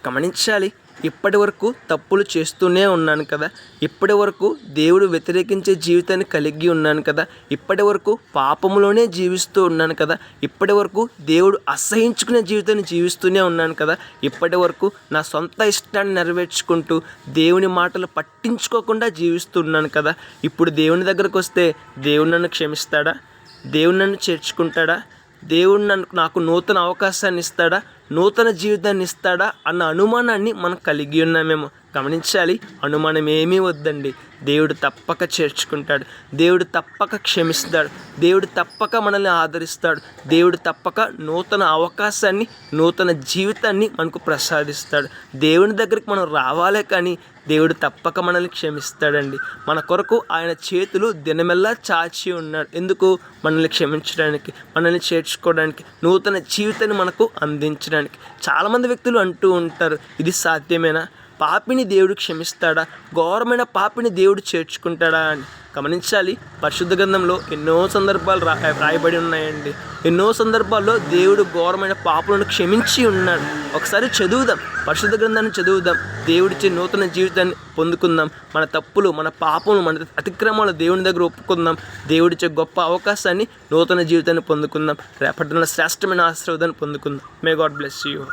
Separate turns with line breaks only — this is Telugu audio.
గమనించాలి. ఇప్పటి వరకు తప్పులు చేస్తూనే ఉన్నాను కదా, ఇప్పటి వరకు దేవుడు వ్యతిరేకించే జీవితాన్ని కలిగి ఉన్నాను కదా, ఇప్పటి వరకు పాపంలోనే జీవిస్తూ ఉన్నాను కదా, ఇప్పటి వరకు దేవుడు అసహించుకునే జీవితాన్ని జీవిస్తూనే ఉన్నాను కదా, ఇప్పటి వరకు నా సొంత ఇష్టాన్ని నెరవేర్చుకుంటూ దేవుని మాటలు పట్టించుకోకుండా జీవిస్తున్నాను కదా. ఇప్పుడు దేవుని దగ్గరకు వస్తే దేవుడు నన్ను క్షమిస్తాడా? దేవుడు నన్ను చేర్చుకుంటాడా? దేవుడు నాకు నూతన అవకాశాన్ని ఇస్తాడా? నూతన జీవితాన్ని ఇస్తాడా అన్న అనుమానాన్ని మనం కలిగి ఉన్నామేమో. గమనించాలి, అనుమానం ఏమీ వద్దండి. దేవుడు తప్పక చేర్చుకుంటాడు, దేవుడు తప్పక క్షమిస్తాడు, దేవుడు తప్పక మనల్ని ఆదరిస్తాడు, దేవుడు తప్పక నూతన అవకాశాన్ని, నూతన జీవితాన్ని మనకు ప్రసాదిస్తాడు. దేవుని దగ్గరికి మనం రావాలే కానీ దేవుడు తప్పక మనల్ని క్షమిస్తాడండి. మన కొరకు ఆయన చేతులు దినమెల్లా చాచి ఉన్నాడు. ఎందుకు? మనల్ని క్షమించడానికి, మనల్ని చేర్చుకోవడానికి, నూతన జీవితాన్ని మనకు అందించడానికి. చాలామంది వ్యక్తులు అంటూ ఉంటారు, ఇది సాధ్యమేనా? పాపిని దేవుడు క్షమిస్తాడా? ఘోరమైన పాపిని దేవుడు చేర్చుకుంటాడా అని. గమనించాలి, పరిశుద్ధ గ్రంథంలో ఎన్నో సందర్భాలు రాయబడి ఉన్నాయండి. ఎన్నో సందర్భాల్లో దేవుడు ఘోరమైన పాపులను క్షమించి ఉన్నాడు. ఒకసారి చదువుదాం, పరిశుద్ధ గ్రంథాన్ని చదువుదాం, దేవుడిచ్చే నూతన జీవితాన్ని పొందుకుందాం. మన తప్పులు, మన పాపములు, మన అతిక్రమాలు దేవుని దగ్గర ఒప్పుకుందాం. దేవుడిచ్చే గొప్ప అవకాశాన్ని, నూతన జీవితాన్ని పొందుకుందాం. రేపటిన శ్రేష్టమైన ఆశీర్వాదాన్ని పొందుకుందాం. May God bless you.